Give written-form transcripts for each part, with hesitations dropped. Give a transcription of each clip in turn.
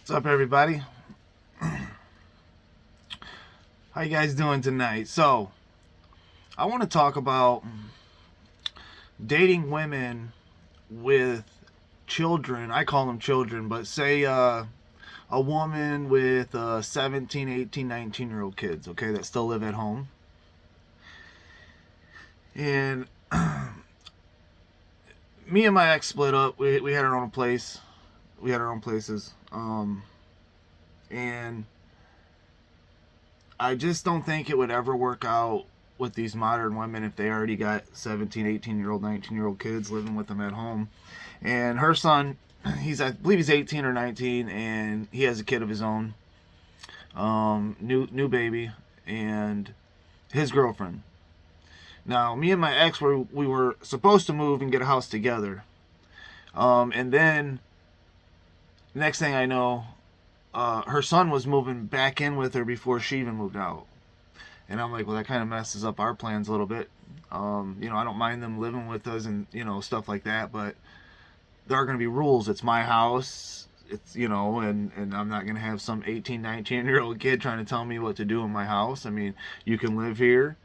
What's up, everybody? How you guys doing tonight? So, I want to talk about dating women with children. I call them children, but say a woman with 17, 18, 19-year-old kids, okay, that still live at home. And me and my ex split up. We had our own place. We had our own places. And I just don't think it would ever work out with these modern women if they already got 17, 18-year-old, 19-year-old kids living with them at home. And her son, I believe he's 18 or 19, and he has a kid of his own, new baby, and his girlfriend. Now, me and my ex we were supposed to move and get a house together, and then next thing I know, her son was moving back in with her before she even moved out. And I'm like, well, that kind of messes up our plans a little bit. I don't mind them living with us and, stuff like that, but there are going to be rules. It's my house. It's, and I'm not going to have some 18, 19-year-old kid trying to tell me what to do in my house. I mean, you can live here.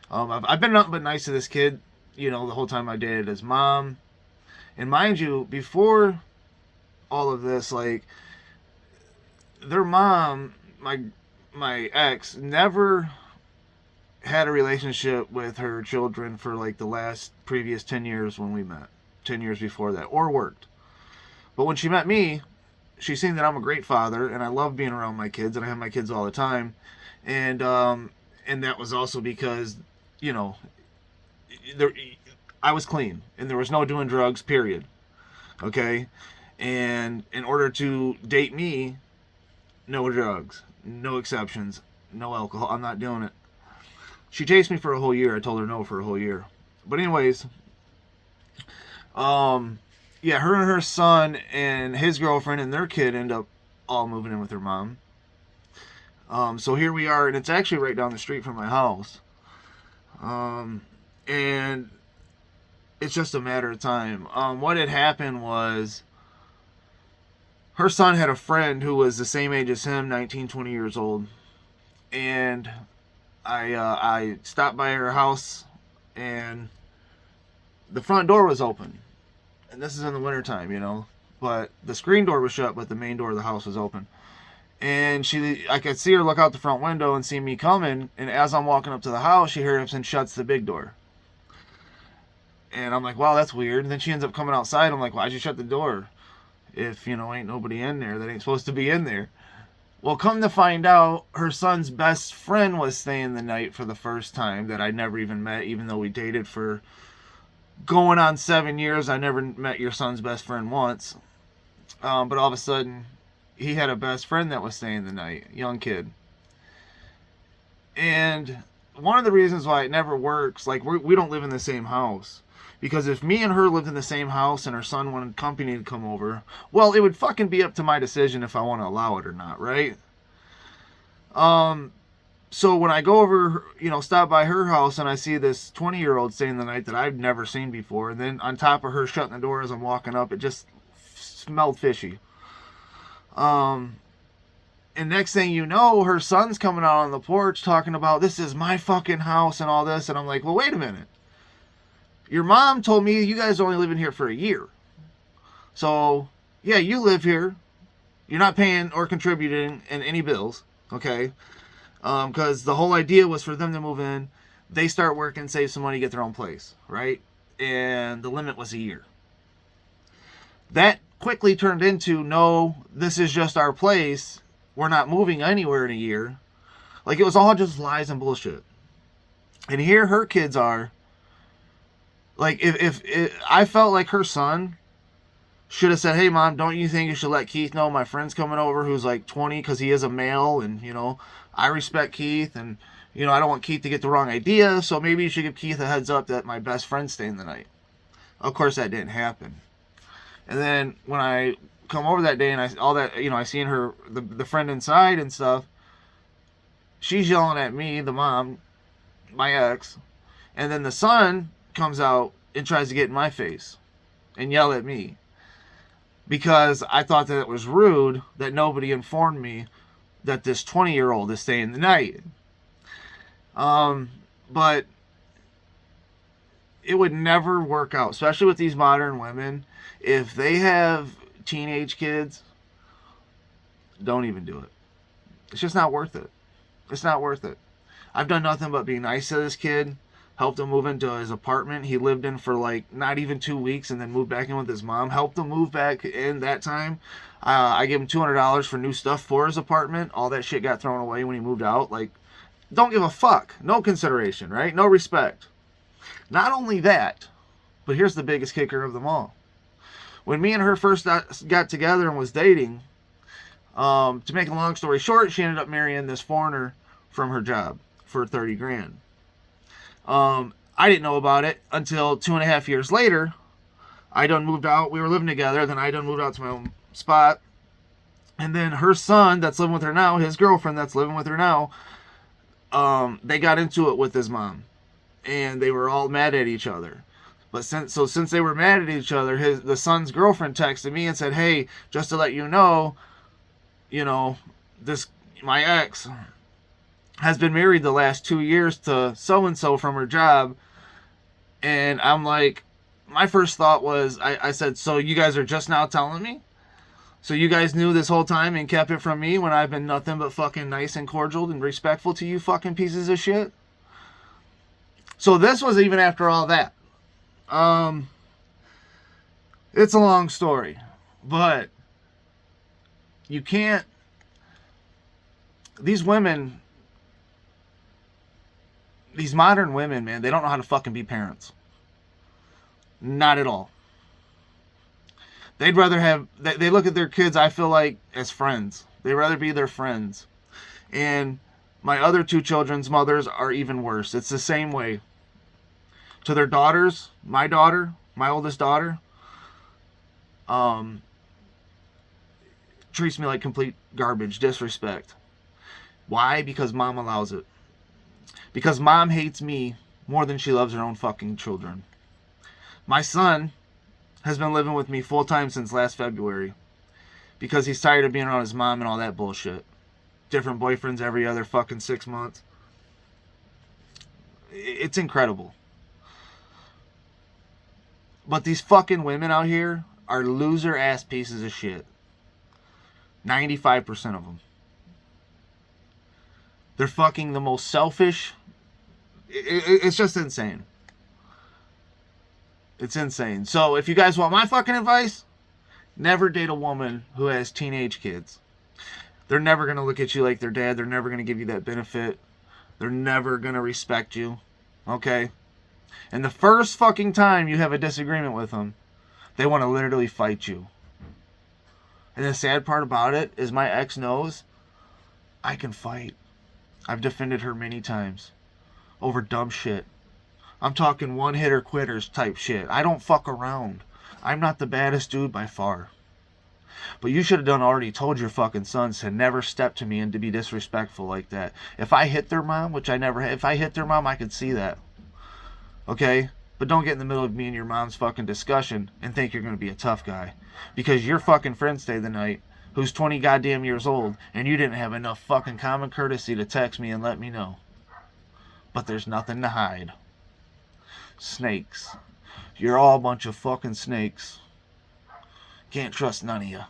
I've been nothing but nice to this kid, the whole time I dated his mom. And mind you, before all of this, like, their mom, my ex, never had a relationship with her children for like the last previous 10 years when we met, 10 years before that, or worked. But when she met me, she seen that I'm a great father and I love being around my kids, and I have my kids all the time. And that was also because, you know, there, I was clean and there was no doing drugs, period. Okay? And in order to date me, no drugs, no exceptions, no alcohol. I'm not doing it. She chased me for a whole year. I told her no for a whole year. But anyways, yeah, her and her son and his girlfriend and their kid end up all moving in with her mom. So here we are, and it's actually right down the street from my house. And it's just a matter of time. What had happened was her son had a friend who was the same age as him, 19, 20 years old. And I stopped by her house, and the front door was open. And this is in the wintertime. But the screen door was shut, but the main door of the house was open. And I could see her look out the front window and see me coming. And as I'm walking up to the house, she hurries and shuts the big door. And I'm like, wow, that's weird. And then she ends up coming outside. I'm like, why'd you shut the door? If, ain't nobody in there that ain't supposed to be in there. Well, come to find out, her son's best friend was staying the night for the first time that I never even met, even though we dated for going on 7 years. I never met your son's best friend once. But all of a sudden, he had a best friend that was staying the night, young kid. And one of the reasons why it never works, like, we don't live in the same house. Because if me and her lived in the same house and her son wanted company to come over, well, it would fucking be up to my decision if I want to allow it or not, right? So when I go over, stop by her house and I see this 20-year-old staying the night that I've never seen before, and then on top of her shutting the door as I'm walking up, it just smelled fishy. And next thing you know, her son's coming out on the porch talking about, this is my fucking house and all this, and I'm like, well, wait a minute. Your mom told me you guys are only living here for a year. So, yeah, you live here. You're not paying or contributing in any bills, okay? Because the whole idea was for them to move in, they start working, save some money, get their own place, right? And the limit was a year. That quickly turned into, no, this is just our place. We're not moving anywhere in a year. Like, it was all just lies and bullshit. And here her kids are. Like, if I felt like her son should have said, hey, Mom, don't you think you should let Keith know my friend's coming over who's like 20 because he is a male, and, I respect Keith, and, I don't want Keith to get the wrong idea, so maybe you should give Keith a heads up that my best friend's staying the night. Of course, that didn't happen. And then when I come over that day and I seen her, the friend inside and stuff, she's yelling at me, the mom, my ex, and then the son comes out and tries to get in my face and yell at me. because I thought that it was rude that nobody informed me that this 20-year-old is staying the night. But it would never work out, especially with these modern women. If they have teenage kids, don't even do it. It's just not worth it. It's not worth it. I've done nothing but be nice to this kid, helped him move into his apartment he lived in for like not even 2 weeks, and then moved back in with his mom. Helped him move back in that time. I gave him $200 for new stuff for his apartment. All that shit got thrown away when he moved out. Like, don't give a fuck. No consideration, right? No respect. Not only that, but here's the biggest kicker of them all. When me and her first got together and was dating, to make a long story short, she ended up marrying this foreigner from her job for 30 grand. I didn't know about it until 2.5 years later. I done moved out. We were living together. Then I done moved out to my own spot. And then her son that's living with her now, his girlfriend that's living with her now, they got into it with his mom. And they were all mad at each other. But since they were mad at each other, the son's girlfriend texted me and said, "Hey, just to let you know, this my ex has been married the last 2 years to so and so from her job." And I'm like, my first thought was, I said, "So you guys are just now telling me? So you guys knew this whole time and kept it from me when I've been nothing but fucking nice and cordial and respectful to you fucking pieces of shit?" So this was even after all that. It's a long story, but you can't, these women, these modern women, man, they don't know how to fucking be parents. Not at all. They'd rather have, they look at their kids, I feel like, as friends. They'd rather be their friends. And my other 2 children's mothers are even worse. It's the same way. To their daughters, my oldest daughter, treats me like complete garbage, disrespect. Why? Because mom allows it. Because mom hates me more than she loves her own fucking children. My son has been living with me full time since last February because he's tired of being around his mom and all that bullshit. Different boyfriends every other fucking 6 months. It's incredible. But these fucking women out here are loser ass pieces of shit. 95% of them. They're fucking the most selfish. It's just insane. It's insane. So if you guys want my fucking advice, never date a woman who has teenage kids. They're never going to look at you like their dad. They're never going to give you that benefit. They're never going to respect you. Okay? And the first fucking time you have a disagreement with them, they want to literally fight you. And the sad part about it is my ex knows I can fight. I've defended her many times over dumb shit. I'm talking one-hitter quitters type shit. I don't fuck around. I'm not the baddest dude by far. But you should have already told your fucking sons to never step to me and to be disrespectful like that. If I hit their mom, which I never had, if I hit their mom, I could see that. Okay? But don't get in the middle of me and your mom's fucking discussion and think you're going to be a tough guy. Because your fucking friend stayed the night, who's 20 goddamn years old, and you didn't have enough fucking common courtesy to text me and let me know. But there's nothing to hide. Snakes. You're all a bunch of fucking snakes. Can't trust none of you.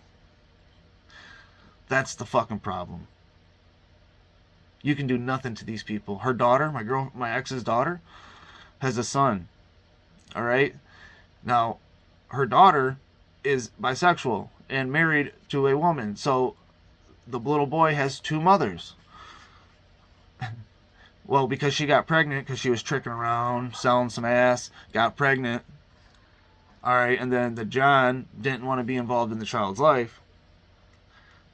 That's the fucking problem. You can do nothing to these people. Her daughter, my ex's daughter, has a son. All right? Now, her daughter is bisexual and married to a woman. So the little boy has 2 mothers. Well, because she got pregnant, because she was tricking around, selling some ass, got pregnant. All right, and then the John didn't want to be involved in the child's life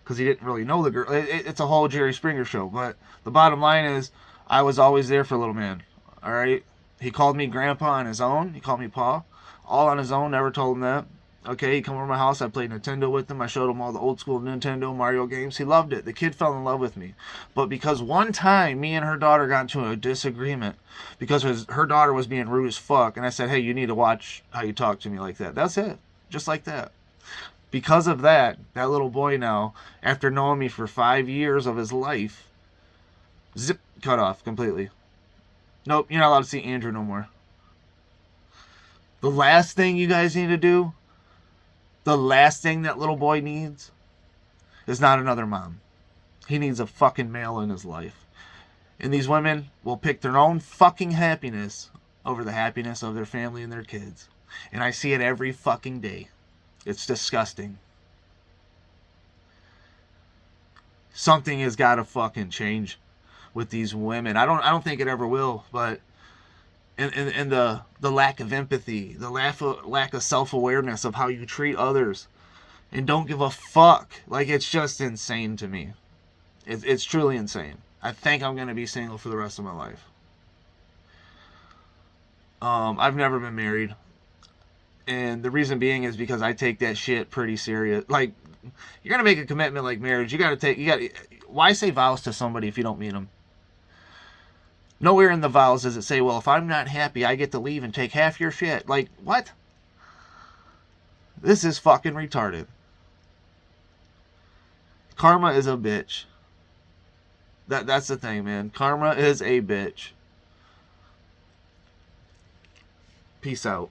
because he didn't really know the girl. It's a whole Jerry Springer show. But the bottom line is, I was always there for little man. All right? He called me grandpa on his own. He called me pa. All on his own. Never told him that. Okay, he come over to my house. I played Nintendo with him. I showed him all the old school Nintendo Mario games. He loved it. The kid fell in love with me. But because one time me and her daughter got into a disagreement because her daughter was being rude as fuck, and I said, hey, you need to watch how you talk to me like that. That's it. Just like that. Because of that, that little boy now, after knowing me for 5 years of his life, zip, cut off completely. Nope, you're not allowed to see Andrew no more. The last thing you guys need to do, the last thing that little boy needs, is not another mom. He needs a fucking male in his life. And these women will pick their own fucking happiness over the happiness of their family and their kids. And I see it every fucking day. It's disgusting. Something has got to fucking change with these women. I don't think it ever will, but and the lack of empathy, the lack of self-awareness of how you treat others and don't give a fuck. Like, it's just insane to me. It's truly insane. I think I'm going to be single for the rest of my life. I've never been married. And the reason being is because I take that shit pretty serious. Like, you're going to make a commitment like marriage. Why say vows to somebody if you don't mean them? Nowhere in the vows does it say, well, if I'm not happy, I get to leave and take half your shit. Like, what? This is fucking retarded. Karma is a bitch. That's the thing, man. Karma is a bitch. Peace out.